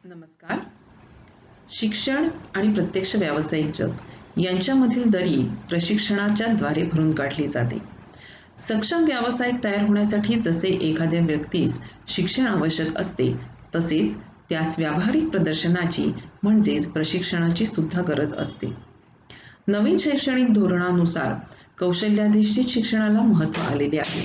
नमस्कार. शिक्षण आणि प्रत्यक्ष व्यावसायिक जग यांच्यामधील दरी प्रशिक्षणाच्या द्वारे भरून काढली जाते. सक्षम व्यावसायिक तयार होण्यासाठी जसे एखाद्या व्यक्तीस शिक्षण आवश्यक असते, तसेच त्यास व्यावहारिक प्रदर्शनाची म्हणजेच प्रशिक्षणाची सुद्धा गरज असते. नवीन शैक्षणिक धोरणानुसार कौशल्याधिष्ठित शिक्षणाला महत्त्व आलेले आहे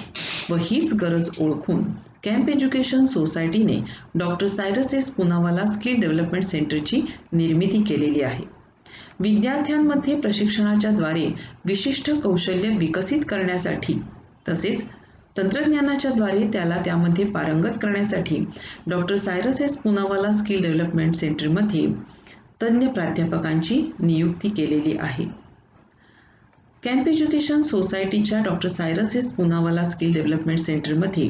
व हीच गरज ओळखून कॅम्प एज्युकेशन सोसायटीने doctor Cyrus S Poonawalla skill development सेंटरची निर्मिती केलेली आहे. विद्यार्थ्यांमध्ये प्रशिक्षणाच्या द्वारे विशिष्ट कौशल्य विकसित करण्यासाठी तसेच तंत्रज्ञानाच्या द्वारे त्याला त्यामध्ये पारंगत करण्यासाठी doctor Cyrus S Poonawalla skill development सेंटरमध्ये तज्ज्ञ प्राध्यापकांची नियुक्ती केलेली आहे. कॅम्प एज्युकेशन सोसायटीच्या doctor Cyrus S Poonawalla skill development सेंटरमध्ये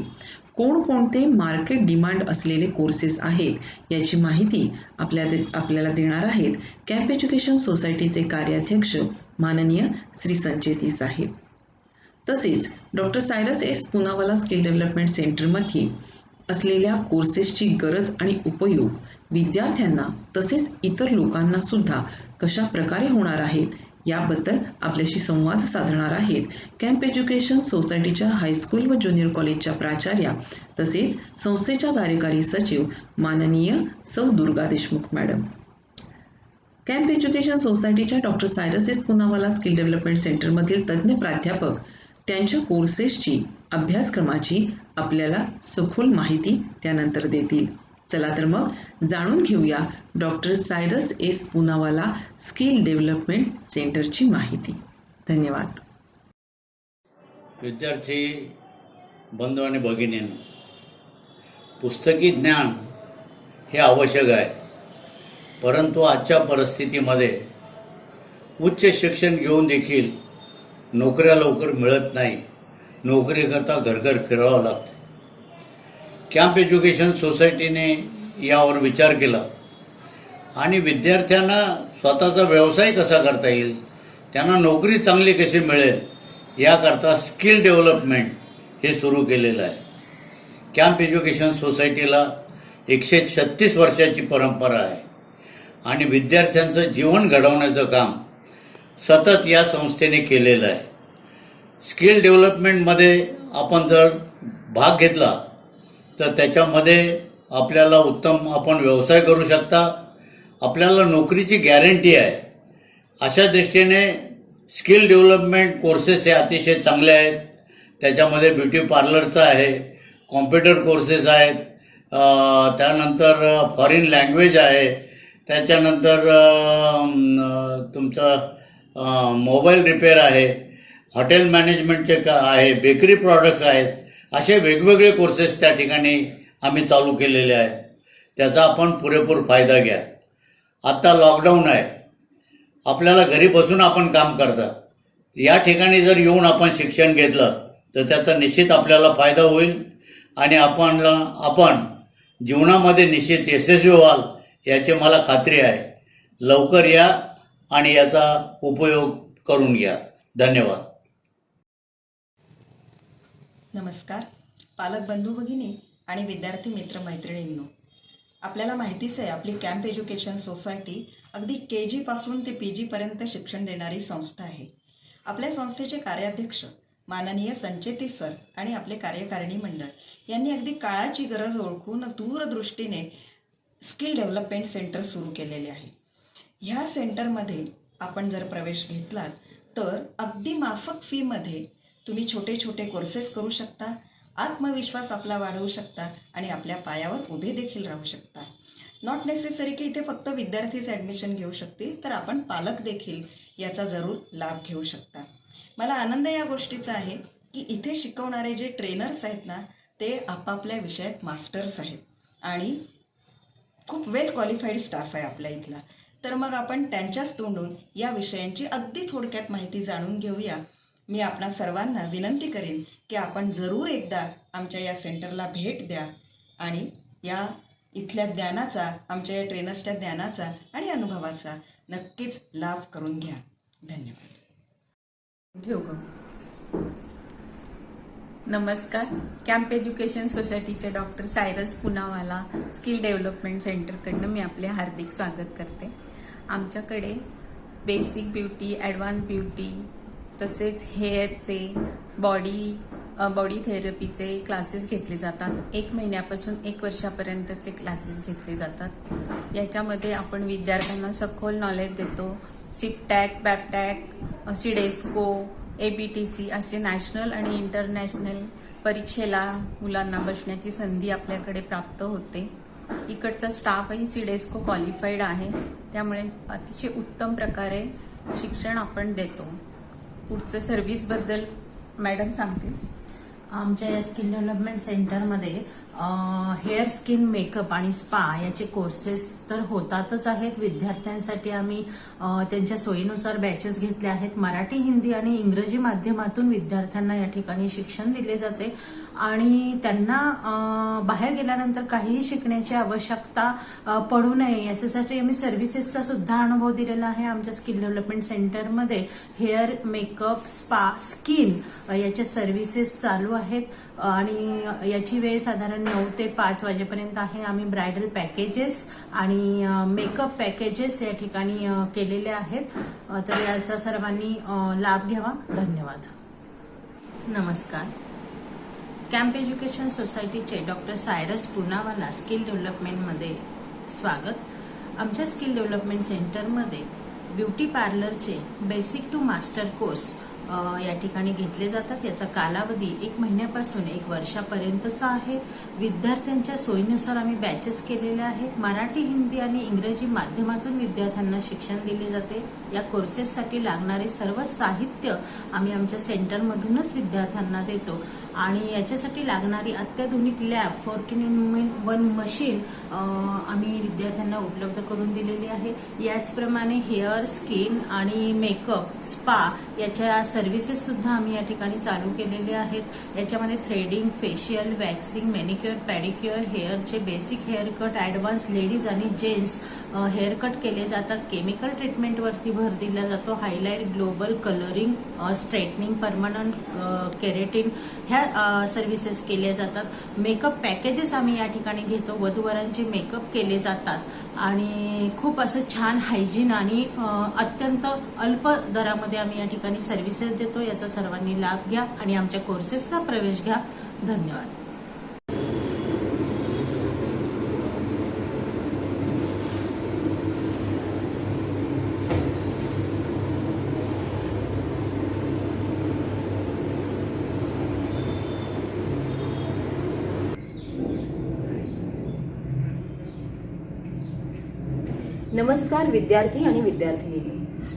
कोणकोणते मार्केट डिमांड असलेले कोर्सेस आहेत याची माहिती आपल्याला देणार आहेत कॅम्प एज्युकेशन सोसायटीचे कार्याध्यक्ष माननीय श्री संचेती साहेब. तसेच doctor Cyrus S Poonawalla skill development सेंटरमध्ये असलेल्या कोर्सेसची गरज आणि उपयोग विद्यार्थ्यांना तसेच इतर लोकांना सुद्धा कशा प्रकारे होणार आहेत याबद्दल आपल्याशी संवाद साधणार आहेत कॅम्प एज्युकेशन सोसायटीच्या हायस्कूल व ज्युनियर कॉलेजच्या प्राचार्या तसेच संस्थेच्या कार्यकारी सचिव माननीय सौ Durga Deshmukh madam. Camp education सोसायटीच्या doctor Cyrus S Poonawalla skill development सेंटरमधील तज्ज्ञ प्राध्यापक त्यांच्या कोर्सेसची अभ्यासक्रमाची आपल्याला सखोल माहिती त्यानंतर देतील. चला तर मग जाणून घेऊया doctor Cyrus S Poonawalla skill development सेंटरची माहिती. धन्यवाद. विद्यार्थी बंधू आणि भगिनींनो, पुस्तकी ज्ञान हे आवश्यक आहे, परंतु आजच्या परिस्थितीमध्ये उच्च शिक्षण घेऊन देखील नोकऱ्या लवकर मिळत नाही. नोकरीकरता घरघर फिरावं लागतं. कॅम्प एज्युकेशन सोसायटीने यावर विचार केला आणि विद्यार्थ्यांना स्वतःचा व्यवसाय कसा करता येईल, त्यांना नोकरी चांगली कशी मिळेल याकरता स्किल डेव्हलपमेंट हे सुरू केलेलं आहे. कॅम्प एज्युकेशन सोसायटीला 136 वर्षाची परंपरा आहे आणि विद्यार्थ्यांचं जीवन घडवण्याचं काम सतत या संस्थेने केलेलं आहे. स्किल डेव्हलपमेंटमध्ये आपण जर भाग घेतला तर त्याच्यामध्ये आपल्याला उत्तम आपण व्यवसाय करू शकता, आपल्याला नोकरीची गॅरंटी आहे. अशा दृष्टीने स्किल डेव्हलपमेंट कोर्सेस हे अतिशय चांगले आहेत. त्याच्यामध्ये ब्युटी पार्लरचं आहे, कॉम्प्युटर कोर्सेस आहेत, त्यानंतर फॉरेन लँग्वेज आहे, त्याच्यानंतर तुमचं मोबाईल रिपेअर आहे, हॉटेल मॅनेजमेंटचे आहे, बेकरी प्रॉडक्ट्स आहेत. असे वेगवेगळे कोर्सेस त्या ठिकाणी आम्ही चालू केलेले आहेत. त्याचा आपण पुरेपूर फायदा घ्या. आत्ता लॉकडाऊन आहे, आपल्याला घरी बसून आपण काम करतात. या ठिकाणी जर येऊन आपण शिक्षण घेतलं तर त्याचा निश्चित आपल्याला फायदा होईल आणि आपण जीवनामध्ये निश्चित यशस्वी व्हाल याची मला खात्री आहे. लवकर या आणि याचा उपयोग करून घ्या. धन्यवाद. नमस्कार पालक बंधू भगिनी आणि विद्यार्थी मित्र मैत्रिणींनो, आपल्याला माहितीच आहे आपली कॅम्प एज्युकेशन सोसायटी अगदी KG पासून ते PG पर्यंत शिक्षण देणारी संस्था आहे. आपल्या संस्थेचे कार्याध्यक्ष माननीय संचेती सर आणि आपले कार्यकारिणी मंडळ यांनी अगदी काळाची गरज ओळखून दूरदृष्टीने स्किल डेव्हलपमेंट सेंटर सुरू केलेले आहे. ह्या सेंटरमध्ये आपण जर प्रवेश घेतलात तर अगदी माफक फीमध्ये तुम्ही छोटे छोटे कोर्सेस करू शकता, आत्मविश्वास आपला वाढवू शकता आणि आपल्या पायावर उभे देखील राहू शकता. नॉट नेसेसरी की इथे फक्त विद्यार्थीच ॲडमिशन घेऊ शकतील, तर आपण पालक देखील याचा जरूर लाभ घेऊ शकता. मला आनंद या गोष्टीचा आहे की इथे शिकवणारे जे ट्रेनर्स आहेत ना, ते आपापल्या विषयात मास्टर्स आहेत आणि खूप वेल क्वालिफाईड स्टाफ आहे आपल्या इथला. तर मग आपण त्यांच्याच तोंडून या विषयांची अगदी थोडक्यात माहिती जाणून घेऊया. मी आपणा सर्वांना विनंती करेन की आपण जरूर एकदा आमच्या या सेंटरला भेट द्या आणि या इथल्या ज्ञानाचा, आमच्या या ट्रेनर्सच्या ज्ञानाचा आणि अनुभवाचा नक्कीच लाभ करून घ्या. धन्यवाद. घेऊ का? नमस्कार. कॅम्प एज्युकेशन सोसायटीच्या doctor Cyrus Poonawalla skill development सेंटरकडनं मी आपले हार्दिक स्वागत करते. आमच्याकडे बेसिक ब्युटी, ॲडव्हान्स ब्युटी, तसेच हेअरचे, बॉडी थेरपीचे क्लासेस घेतले जातात. 1 महिन्यापासून 1 वर्षापर्यंतचे क्लासेस घेतले जातात. याच्यामध्ये आपण विद्यार्थ्यांना सखोल नॉलेज देतो. सिपटॅक, बॅपटॅक, सिडेस्को, ABTC असे नॅशनल आणि इंटरनॅशनल परीक्षेला मुलांना बसण्याची संधी आपल्याकडे प्राप्त होते. इकडचा स्टाफही सिडेस्को क्वालिफाईड आहे, त्यामुळे अतिशय उत्तम प्रकारे शिक्षण आपण देतो. पुढचं सर्व्हिसबद्दल मॅडम सांगतील. आमच्या या स्किल डेव्हलपमेंट सेंटरमध्ये हेअर, स्किन, मेकअप आणि स्पा याचे कोर्सेस तर होतातच आहेत. विद्यार्थ्यांसाठी आम्ही त्यांच्या सोयीनुसार बॅचेस घेतले आहेत. मराठी, हिंदी आणि इंग्रजी माध्यमातून विद्यार्थ्यांना या ठिकाणी शिक्षण दिले जाते आणि त्यांना बाहेर गेल्यानंतर काहीही शिकण्याची आवश्यकता पडू नये याच्यासाठी आम्ही सर्व्हिसेसचा सुद्धा अनुभव दिलेला आहे. आमच्या स्किल डेव्हलपमेंट सेंटरमध्ये हेअर, मेकअप, स्पा, स्किन याचे सर्व्हिसेस चालू आहेत आणि याची वेळ साधारण 9 ते 5 वाजेपर्यंत आहे. आम्ही ब्रायडल पॅकेजेस आणि मेकअप पॅकेजेस या ठिकाणी केलेले आहेत. तर याचा सर्वांनी लाभ घ्यावा. धन्यवाद. नमस्कार. कॅम्प एज्युकेशन सोसायटीचे डॉक्टर सायरस पुनावाला स्किल डेव्हलपमेंटमध्ये स्वागत. आमच्या स्किल डेव्हलपमेंट सेंटरमध्ये ब्युटी पार्लरचे बेसिक टू मास्टर कोर्स या ठिकाणी घेतले जातात. याचा कालावधी 1 महिन्यापासून 1 वर्षापर्यंतचा आहे. विद्यार्थ्यांच्या सोयीनुसार आम्ही बॅचेस केलेले आहेत. मराठी, हिंदी आणि इंग्रजी माध्यमातून विद्यार्थ्यांना शिक्षण दिले जाते. या कोर्सेससाठी लागणारे सर्व साहित्य आम्ही आमच्या सेंटरमधूनच विद्यार्थ्यांना देतो आणि याच्यासाठी लागणारी अत्याधुनिक लॅब 14-in-1 मशीन आम्ही विद्यार्थ्यांना उपलब्ध करून दिलेली आहे. याचप्रमाणे हेअर, स्किन आणि मेकअप, स्पा याच्या सर्व्हिसेस सुद्धा आम्ही या ठिकाणी चालू केलेले आहेत. याच्यामध्ये threading, facial, waxing, manicure, pedicure, हेअरचे basic hair cut, advance ladies आणि जेंट्स हेअर कट केले जातात. केमिकल ट्रीटमेंटवरती भर दिला जातो. Highlight, global, colouring, straightening, permanent keratin ह्या सर्व्हिसेस केल्या जातात. मेकअप पॅकेजेस आम्ही या ठिकाणी घेतो. वधूवरांचे मेकअप केले जातात आणि खूप असं छान हायजीन आणि अत्यंत अल्प दरामध्ये आम्ही या ठिकाणी सर्व्हिसेस देतो. याचा सर्वांनी लाभ घ्या आणि आमच्या कोर्सेसला प्रवेश घ्या. धन्यवाद. नमस्कार विद्यार्थी आणि विद्यार्थिनी.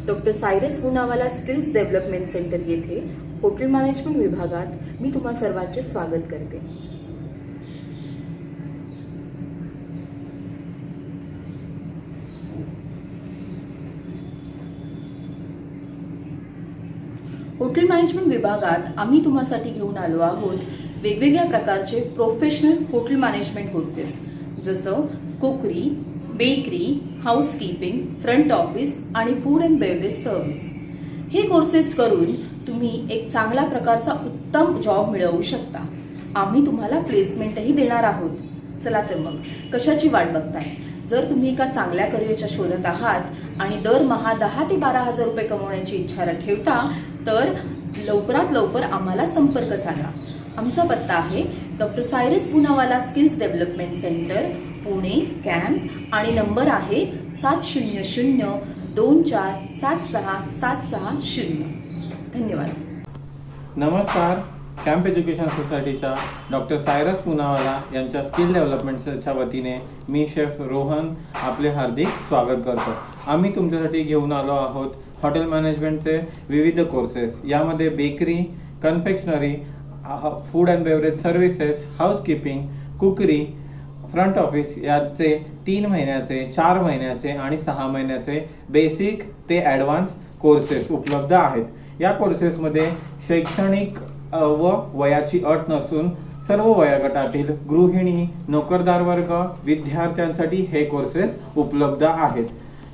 Doctor Cyrus Poonawalla skills development centre येथे हॉटेल मॅनेजमेंट विभागात मी तुम्हा सर्वांचे स्वागत करते. हॉटेल मॅनेजमेंट विभागात आम्ही तुम्हासाठी घेऊन आलो आहोत वेगवेगळ्या प्रकारचे प्रोफेशनल हॉटेल मॅनेजमेंट कोर्सेस, जसं कुकरी, बेकरी, हाऊसकीपिंग, फ्रंट ऑफिस आणि फूड अँड बेवरेज सर्व्हिस. हे कोर्सेस करून तुम्ही एक चांगल्या प्रकारचा उत्तम जॉब मिळवू शकता. आम्ही तुम्हाला प्लेसमेंटही देणार आहोत. चला तर मग कशाची वाट बघताय? जर तुम्ही एका चांगल्या करिअरच्या शोधात आहात आणि दरमहा 10 ते 12 हजार रुपये कमवण्याची इच्छा ठेवता तर लवकरात लवकर आम्हाला संपर्क साधा. आमचा पत्ता आहे doctor Cyrus Poonawalla skills development centre, Pune camp आणि नंबर आहे 700-2476-760. धन्यवाद. नमस्कार. कॅम्प एज्युकेशन सोसायटीच्या डॉक्टर सायरस पुनावाला यांच्या स्किल डेव्हलपमेंटच्या वतीने मी शेफ रोहन आपले हार्दिक स्वागत करतो. आम्ही तुमच्यासाठी घेऊन आलो आहोत हॉटेल मॅनेजमेंटचे विविध कोर्सेस. यामध्ये bakery, confectionery, food and beverage services, housekeeping, cookery, front office याचे 3 महिन्याचे, 4 महिन्याचे आणि 6 महिन्याचे बेसिक ते ॲडव्हान्स कोर्सेस उपलब्ध आहेत. या कोर्सेसमध्ये शैक्षणिक व वयाची अट नसून सर्व वयोगटातील गृहिणी, नोकरदार वर्ग, विद्यार्थ्यांसाठी हे कोर्सेस उपलब्ध आहेत.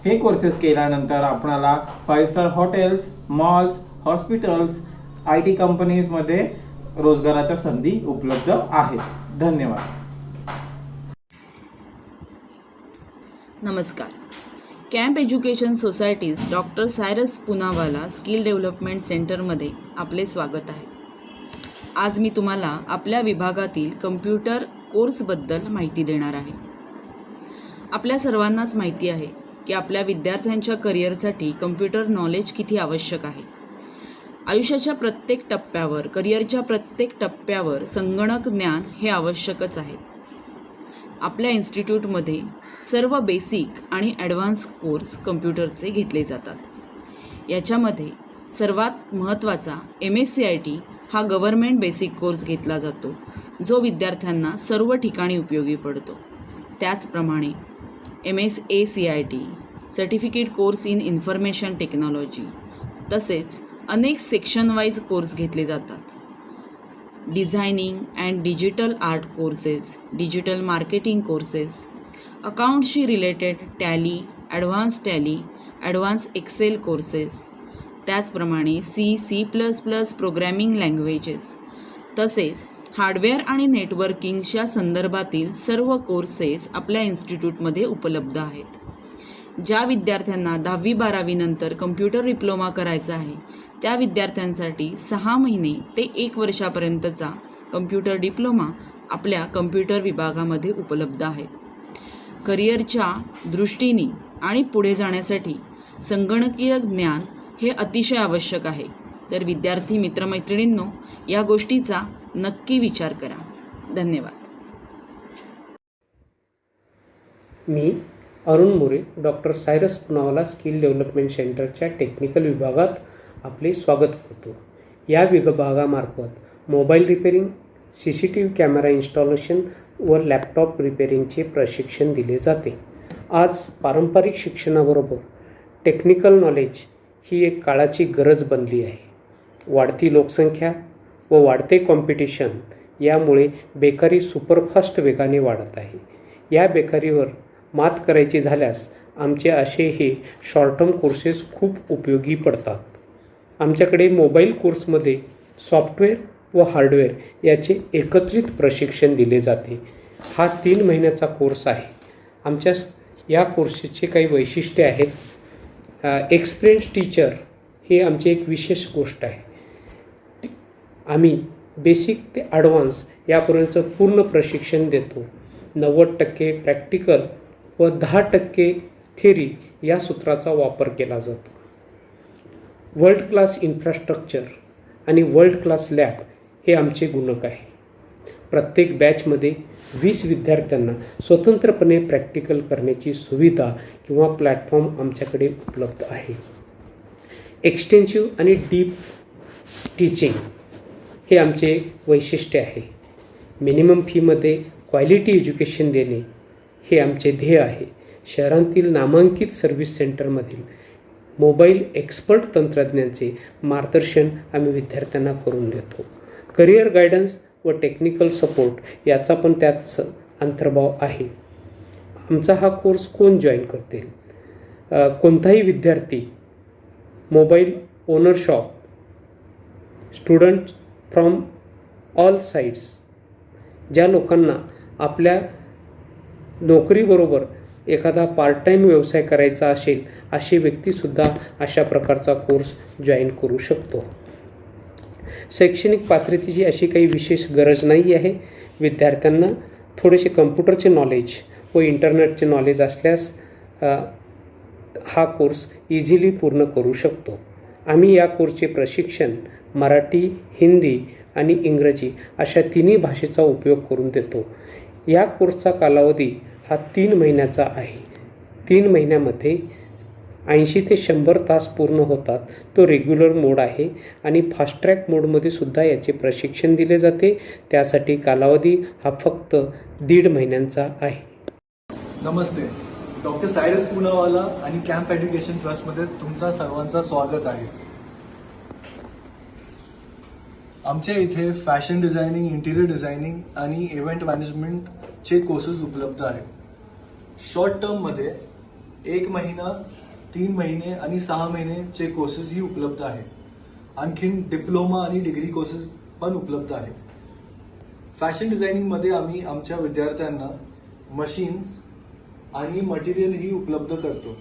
हे कोर्सेस केल्यानंतर आपणाला 5 star hotels, malls, hospitals, IT कंपनीजमध्ये रोजगाराच्या संधी उपलब्ध आहेत. धन्यवाद. नमस्कार. Camp education society's doctor Cyrus Poonawalla skill development सेंटरमध्ये आपले स्वागत आहे. आज मी तुम्हाला आपल्या विभागातील कम्प्युटर कोर्सबद्दल माहिती देणार आहे. आपल्या सर्वांनाच माहिती आहे की आपल्या विद्यार्थ्यांच्या करिअरसाठी कम्प्युटर नॉलेज किती आवश्यक आहे. आयुष्याच्या प्रत्येक टप्प्यावर, करिअरच्या प्रत्येक टप्प्यावर संगणक ज्ञान हे आवश्यकच आहे. आपल्या इन्स्टिट्यूटमध्ये सर्व बेसिक आणि ॲडव्हान्स कोर्स कम्प्युटरचे घेतले जातात. याच्यामध्ये सर्वात महत्त्वाचा MSCIT हा गव्हर्मेंट बेसिक कोर्स घेतला जातो, जो विद्यार्थ्यांना सर्व ठिकाणी उपयोगी पडतो. त्याचप्रमाणे MSACIT certificate course in information technology, तसेच अनेक सेक्शन वाईज कोर्स घेतले जातात. Designing and digital art courses, digital marketing courses, अकाउंटशी related Tally, advance Excel courses, त्याचप्रमाणे C++ प्रोग्रॅमिंग लँग्वेजेस, तसेच हार्डवेअर आणि नेटवर्किंगच्या संदर्भातील सर्व कोर्सेस आपल्या इन्स्टिट्यूटमध्ये उपलब्ध आहेत. ज्या विद्यार्थ्यांना 10वी-12वी नंतर कम्प्युटर डिप्लोमा करायचा आहे, त्या विद्यार्थ्यांसाठी 6 महिने ते 1 वर्षापर्यंतचा कम्प्युटर डिप्लोमा आपल्या कम्प्युटर विभागामध्ये उपलब्ध आहेत. करिअरच्या दृष्टीने आणि पुढे जाण्यासाठी संगणकीय ज्ञान हे अतिशय आवश्यक आहे. तर विद्यार्थी मित्रमैत्रिणींनो, या गोष्टीचा नक्की विचार करा. धन्यवाद. मी Arun More, doctor Cyrus Poonawalla skill development सेंटरच्या टेक्निकल विभागात आपले स्वागत करतो. या विभागामार्फत mobile repairing, CCTV camera installation व लॅपटॉप रिपेरिंगचे प्रशिक्षण दिले जाते. आज पारंपरिक शिक्षणाबरोबर टेक्निकल नॉलेज ही एक काळाची गरज बनली आहे. वाढती लोकसंख्या व वाढते कॉम्पिटिशन यामुळे बेकारी सुपरफास्ट वेगाने वाढत आहे. या बेकारीवर मात करायची झाल्यास आमचे असे हे शॉर्ट टर्म कोर्सेस खूप उपयोगी पडतात. आमच्याकडे मोबाईल कोर्समध्ये सॉफ्टवेअर व हार्डवेअर याचे एकत्रित प्रशिक्षण दिले जाते. हा 3 महिन्याचा कोर्स आहे. आमच्या या कोर्सचे काही वैशिष्ट्ये आहेत. एक्सपिरियन्स टीचर हे आमची एक विशेष गोष्ट आहे. आम्ही बेसिक ते ॲडव्हान्स यापर्यंतचं पूर्ण प्रशिक्षण देतो. 90% प्रॅक्टिकल व 10% थेरी या सूत्राचा वापर केला जातो. वर्ल्ड क्लास इन्फ्रास्ट्रक्चर आणि वर्ल्ड क्लास लॅब हे आमचे गुणक आहे. प्रत्येक बॅचमध्ये 20 विद्यार्थ्यांना स्वतंत्रपणे प्रॅक्टिकल करण्याची सुविधा किंवा प्लॅटफॉर्म आमच्याकडे उपलब्ध आहे. एक्सटेन्सिव्ह आणि डीप टीचिंग हे आमचे वैशिष्ट्य आहे. मिनिमम फीमध्ये क्वालिटी एज्युकेशन देणे हे आमचे ध्येय आहे. शहरातील नामांकित सर्व्हिस सेंटरमधील मोबाईल एक्सपर्ट तंत्रज्ञांचे मार्गदर्शन आम्ही विद्यार्थ्यांना करून देतो. करिअर गायडन्स व टेक्निकल सपोर्ट याचा पण त्यात अंतर्भाव आहे. आमचा हा कोर्स कोण जॉईन करतील? कोणताही विद्यार्थी, mobile owner shop, student from all sides, ज्या लोकांना आपल्या नोकरीबरोबर एखादा पार्ट टाईम व्यवसाय करायचा असेल, अशी व्यक्तीसुद्धा अशा प्रकारचा कोर्स जॉईन करू शकतो. शैक्षणिक पात्रतेची अशी काही विशेष गरज नाही आहे. विद्यार्थ्यांना थोडेसे कम्प्युटरचे नॉलेज व इंटरनेटचे नॉलेज असल्यास हा कोर्स इझिली पूर्ण करू शकतो. आम्ही या कोर्सचे प्रशिक्षण मराठी, हिंदी आणि इंग्रजी अशा 3 भाषेचा उपयोग करून देतो. या कोर्सचा कालावधी हा 3 महिन्याचा आहे. 3 महिन्यामध्ये 80 ते 100 तास पूर्ण होतात. तो रेग्युलर मोड आहे आणि फास्ट ट्रॅक मोडमध्ये सुद्धा याचे प्रशिक्षण दिले जाते. त्यासाठी कालावधी हा फक्त 1.5 महिन्यांचा आहे. नमस्ते. डॉक्टर सायरस पुनावाला आणि कॅम्प एज्युकेशन ट्रस्टमध्ये तुमचा सर्वांचा स्वागत आहे. आमच्या इथे फॅशन डिझायनिंग, इंटिरियर डिझायनिंग आणि इव्हेंट मॅनेजमेंटचे कोर्सेस उपलब्ध आहेत. शॉर्ट टर्ममध्ये 1 महिना, 3 महिने आणि 6 महिनेचे कोर्सेसही उपलब्ध आहेत. आणखीन डिप्लोमा आणि डिग्री कोर्सेस पण उपलब्ध आहे. फॅशन डिझायनिंगमध्ये आम्ही आमच्या विद्यार्थ्यांना मशीन्स आणि मटेरियलही उपलब्ध करतो.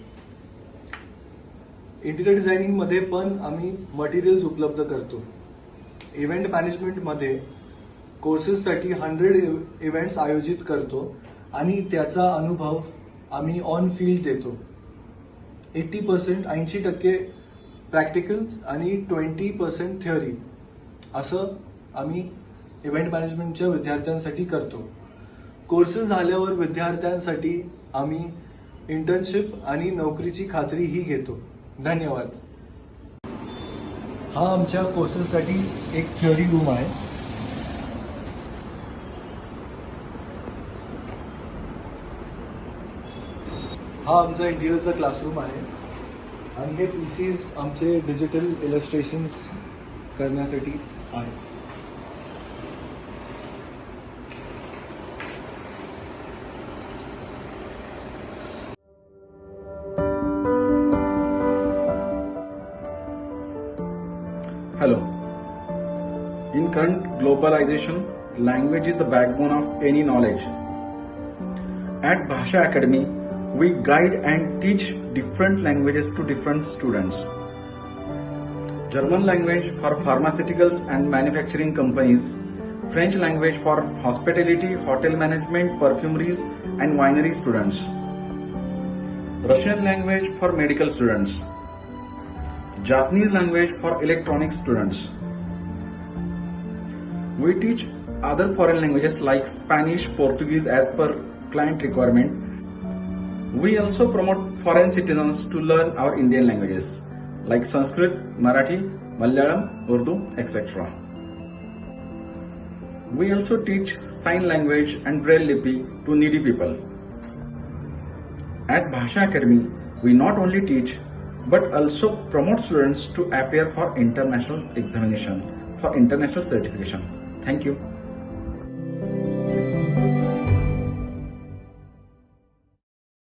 इंटिरियर डिझायनिंगमध्ये पण आम्ही मटेरियल्स उपलब्ध करतो. इव्हेंट मॅनेजमेंटमध्ये कोर्सेससाठी 100 इव्हेंट्स आयोजित करतो आणि त्याचा अनुभव आम्ही ऑन फील्ड देतो. 80% प्रॅक्टिकल्स आणि 20% थिअरी असं आम्ही इव्हेंट मॅनेजमेंटच्या विद्यार्थ्यांसाठी करतो. कोर्सेस झाल्यावर विद्यार्थ्यांसाठी आम्ही इंटर्नशिप आणि नोकरीची खात्रीही घेतो. धन्यवाद. हा आमच्या कोर्सेससाठी एक थिअरी रूम आहे. हा आमचा इंटिरियरचा क्लासरूम आहे आणि हे पीसीज आमचे डिजिटल इलस्ट्रेशन्स करण्यासाठी आहे. Hello. In current globalization, language is the backbone of any knowledge. At Bhasha Academy, we guide and teach different languages to different students. German language for pharmaceuticals and manufacturing companies, French language for hospitality, hotel management, perfumeries and winery students. Russian language for medical students. Japanese language for electronics students. We teach other foreign languages like Spanish, Portuguese as per client requirement. We also promote foreign citizens to learn our Indian languages like Sanskrit, Marathi, Malayalam, Urdu, etc. We also teach sign language and Braille Lipi to needy people. At Bhasha Academy, we not only teach but also promote students to appear for international examination, for international certification. Thank you.